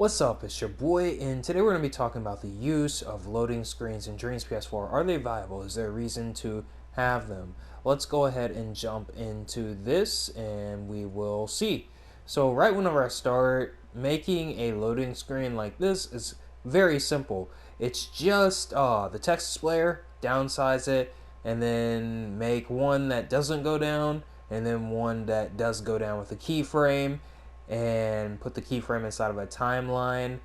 What's up, it's your boy, and today we're going to be talking about the use of loading screens in Dreams Ps4. Are they viable? Is there a reason to have them? Let's go ahead and jump into this and we will see. So right whenever I start, making a loading screen like this is very simple. It's just the text displayer, downsize it, and then make one that doesn't go down, and then one that does go down with a keyframe, and put the keyframe inside of a timeline,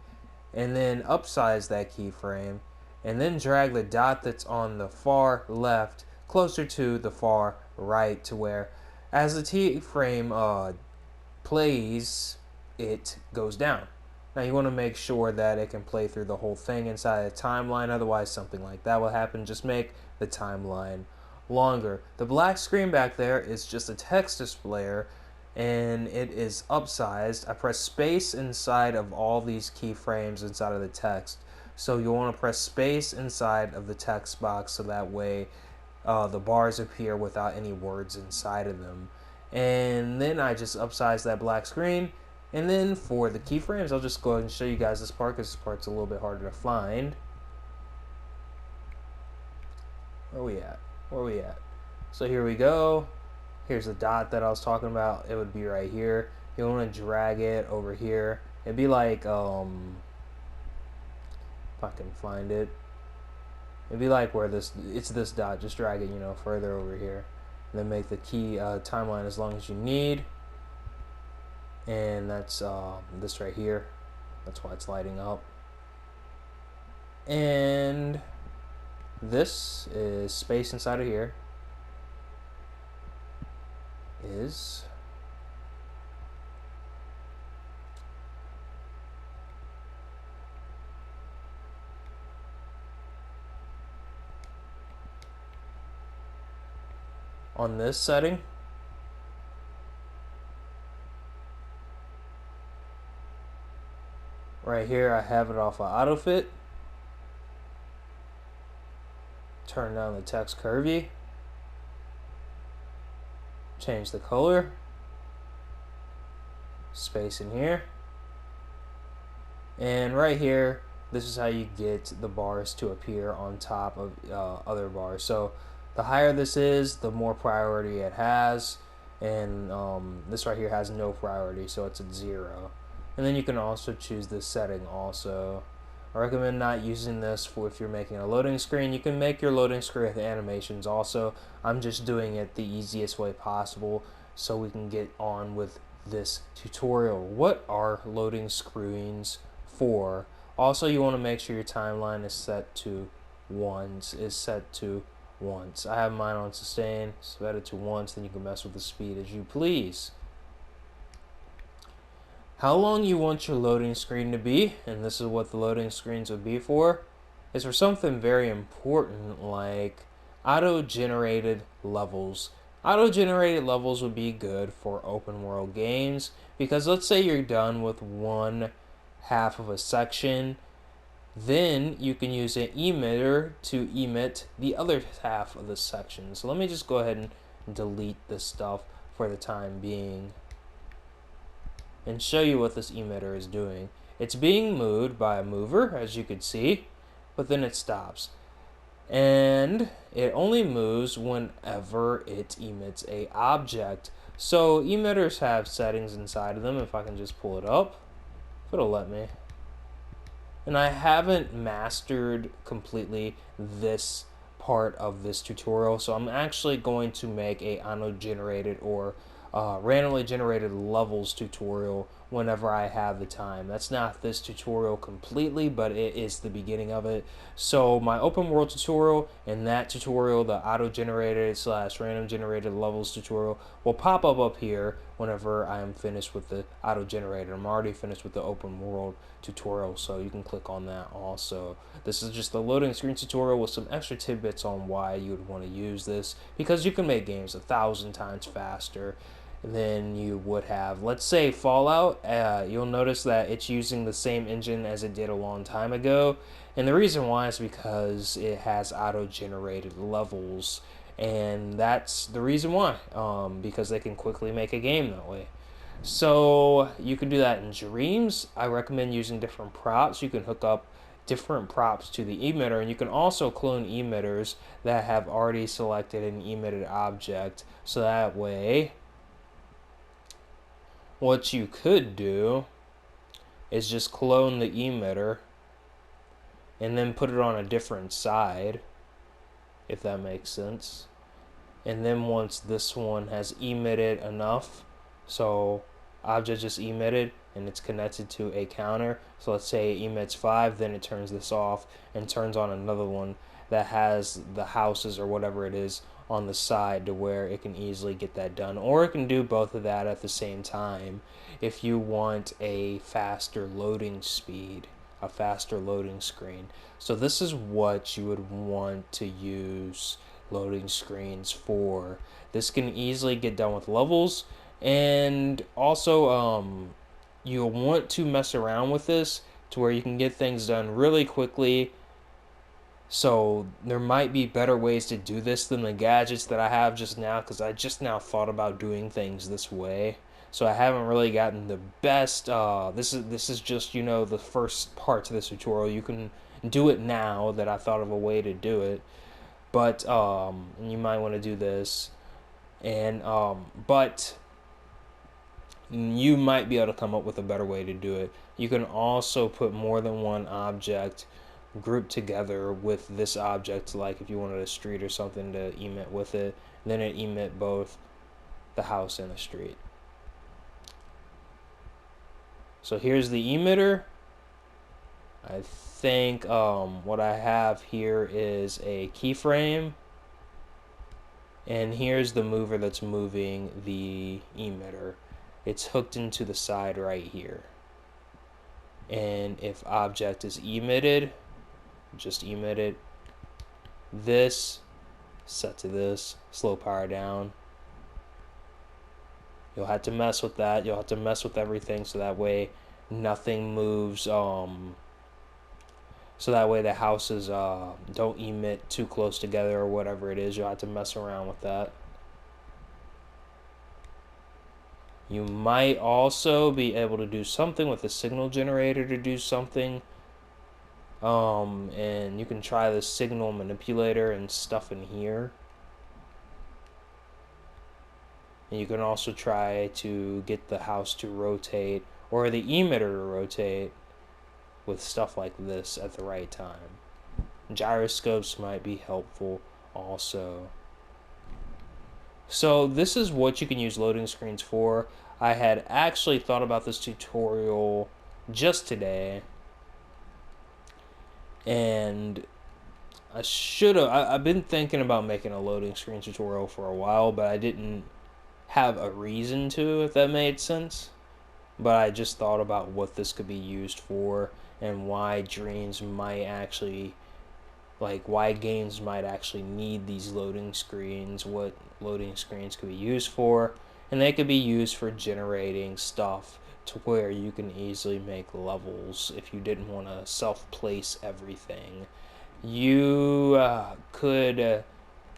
and then upsize that keyframe, and then drag the dot that's on the far left closer to the far right, to where as the keyframe plays, it goes down. Now you want to make sure that it can play through the whole thing inside a timeline, otherwise something like that will happen. Just make the timeline longer. The black screen back there is just a text displayer, and it is upsized. I press space inside of all these keyframes inside of the text. So you'll want to press space inside of the text box so that way the bars appear without any words inside of them. And then I just upsize that black screen. And then for the keyframes, I'll just go ahead and show you guys this part because this part's a little bit harder to find. Where we at? Where we at? So here we go. Here's the dot that I was talking about. It would be right here. You want to drag it over here. It'd be like, if I can find it. It'd be like where it's this dot. Just drag it, further over here. And then make the key timeline as long as you need. And that's this right here. That's why it's lighting up. And this is space inside of here. Is on this setting. Right here I have it off of AutoFit. Turn down the text curvy. Change the color. Space in here. And right here, this is how you get the bars to appear on top of other bars. So the higher this is, the more priority it has. And this right here has no priority, so it's at 0. And then you can also choose this setting also. I recommend not using this for if you're making a loading screen. You can make your loading screen with animations also. I'm just doing it the easiest way possible so we can get on with this tutorial. What are loading screens for? Also, you want to make sure your timeline is set to once. I have mine on sustain, set it to once, then you can mess with the speed as you please. How long you want your loading screen to be, and this is what the loading screens would be for, is for something very important like auto-generated levels. Auto-generated levels would be good for open world games because let's say you're done with one half of a section, then you can use an emitter to emit the other half of the section. So let me just go ahead and delete this stuff for the time being and show you what this emitter is doing. It's being moved by a mover, as you could see, but then it stops. And it only moves whenever it emits a object. So emitters have settings inside of them. If I can just pull it up, if it'll let me. And I haven't mastered completely this part of this tutorial, so I'm actually going to make a auto-generated or randomly generated levels tutorial whenever I have the time. That's not this tutorial completely, but it is the beginning of it. So my open world tutorial and that tutorial, the auto-generated / random generated levels tutorial, will pop up here whenever I am finished with the auto-generated. I'm already finished with the open world tutorial, so you can click on that also. This is just the loading screen tutorial with some extra tidbits on why you would want to use this, because you can make games 1,000 times faster than you would have. Let's say Fallout, you'll notice that it's using the same engine as it did a long time ago, and the reason why is because it has auto-generated levels, and that's the reason why, because they can quickly make a game that way. So you can do that in Dreams. I recommend using different props. You can hook up different props to the emitter, and you can also clone emitters that have already selected an emitted object. So that way, what you could do is just clone the emitter and then put it on a different side, if that makes sense. And then once this one has emitted enough, so object just emitted and it's connected to a counter, so let's say it emits 5, then it turns this off and turns on another one that has the houses or whatever it is on the side to where it can easily get that done. Or it can do both of that at the same time if you want a faster loading speed, a faster loading screen. So this is what you would want to use loading screens for. This can easily get done with levels, and also you'll want to mess around with this to where you can get things done really quickly. So there might be better ways to do this than the gadgets that I have just now, because I just now thought about doing things this way. So I haven't really gotten the best. This is just, you know, the first part to this tutorial. You can do it now that I thought of a way to do it, but you might want to do this, and but you might be able to come up with a better way to do it. You can also put more than one object grouped together with this object, like if you wanted a street or something to emit with it, then it emit both the house and the street. So here's the emitter. I think what I have here is a keyframe, and here's the mover that's moving the emitter. It's hooked into the side right here. And if object is emitted, just emit it. This, set to this, slow power down. You'll have to mess with that. You'll have to mess with everything so that way nothing moves. So that way the houses don't emit too close together or whatever it is. You'll have to mess around with that. You might also be able to do something with the signal generator to do something. And you can try the signal manipulator and stuff in here. And you can also try to get the house to rotate or the emitter to rotate with stuff like this at the right time. Gyroscopes might be helpful also. So this is what you can use loading screens for. I had actually thought about this tutorial just today, and I've been thinking about making a loading screen tutorial for a while, but I didn't have a reason to, if that made sense. But I just thought about what this could be used for and why Dreams might actually, like, why games might actually need these loading screens, what loading screens could be used for, and they could be used for generating stuff to where you can easily make levels if you didn't want to self-place everything. You could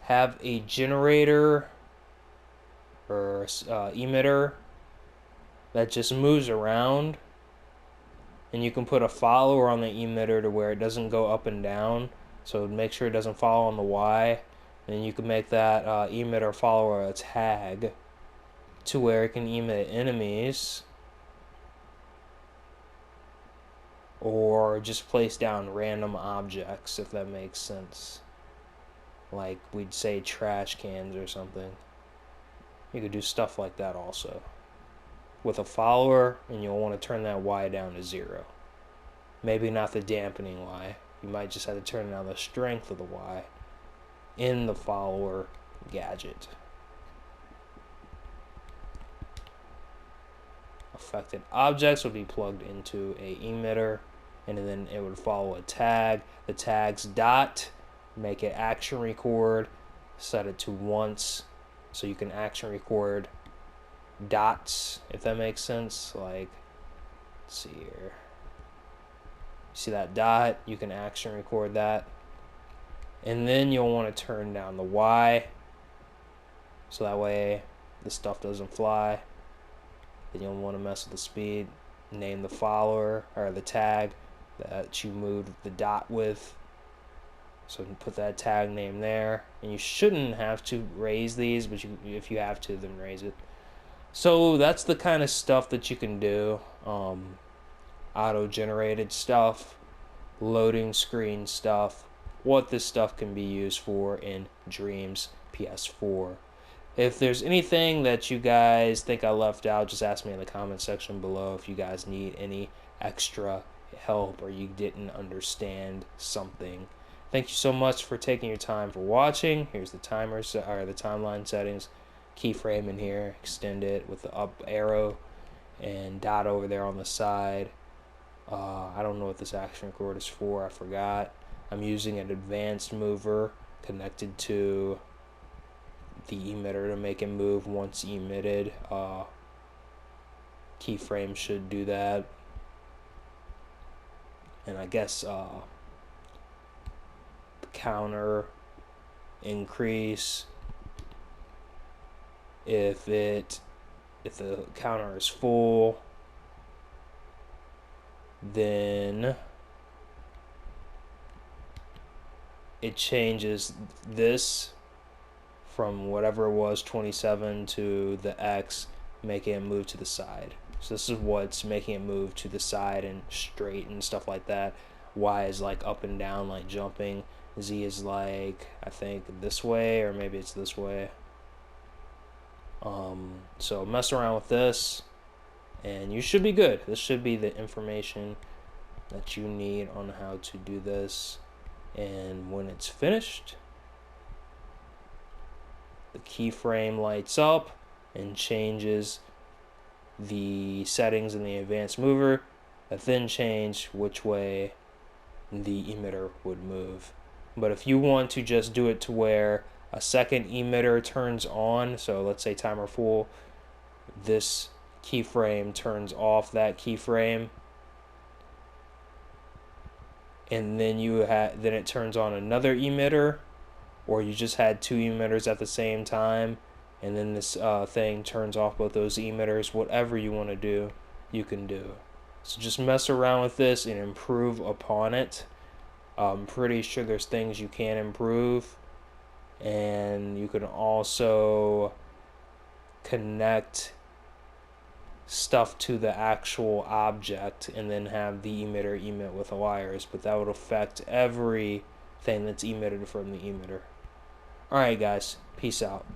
have a generator or emitter that just moves around, and you can put a follower on the emitter to where it doesn't go up and down, so make sure it doesn't follow on the Y. And you can make that emitter follower a tag to where it can emit enemies, or just place down random objects, if that makes sense. Like we'd say trash cans or something. You could do stuff like that also with a follower, and you'll want to turn that Y down to 0. Maybe not the dampening Y. You might just have to turn down the strength of the Y in the follower gadget. Affected objects would be plugged into a emitter, and then it would follow a tag. The tag's dot, make it action record, set it to once, so you can action record dots, if that makes sense. Like, let's see here. See that dot? You can action record that. And then you'll want to turn down the Y, so that way the stuff doesn't fly. then you'll want to mess with the speed. Name the follower or the tag that you moved the dot with. So put that tag name there, and you shouldn't have to raise these, but if you have to, then raise it. So that's the kind of stuff that you can do. Auto-generated stuff, loading screen stuff, what this stuff can be used for in Dreams PS4. If there's anything that you guys think I left out, just ask me in the comment section below if you guys need any extra help or you didn't understand something. Thank you so much for taking your time for watching. Here's the timer, or the timeline settings. Keyframe in here, extend it with the up arrow and dot over there on the side. I don't know what this action record is for, I forgot. I'm using an advanced mover connected to the emitter to make it move once emitted. Keyframe should do that. And I guess the counter increase if the counter is full, then it changes this from whatever it was, 27, to the X, making it move to the side. So this is what's making it move to the side and straight and stuff like that. Y is like up and down, like jumping. Z is like, I think, this way, or maybe it's this way. So mess around with this, and you should be good. This should be the information that you need on how to do this. And when it's finished, the keyframe lights up and changes the settings in the advanced mover that then change which way the emitter would move. But if you want to just do it to where a second emitter turns on, so let's say timer full, this keyframe turns off that keyframe, and then then it turns on another emitter, or you just had two emitters at the same time, and then this thing turns off both those emitters. Whatever you want to do, you can do. So just mess around with this and improve upon it. I'm pretty sure there's things you can improve, and you can also connect stuff to the actual object and then have the emitter emit with the wires, but that would affect everything that's emitted from the emitter. Alright guys, peace out.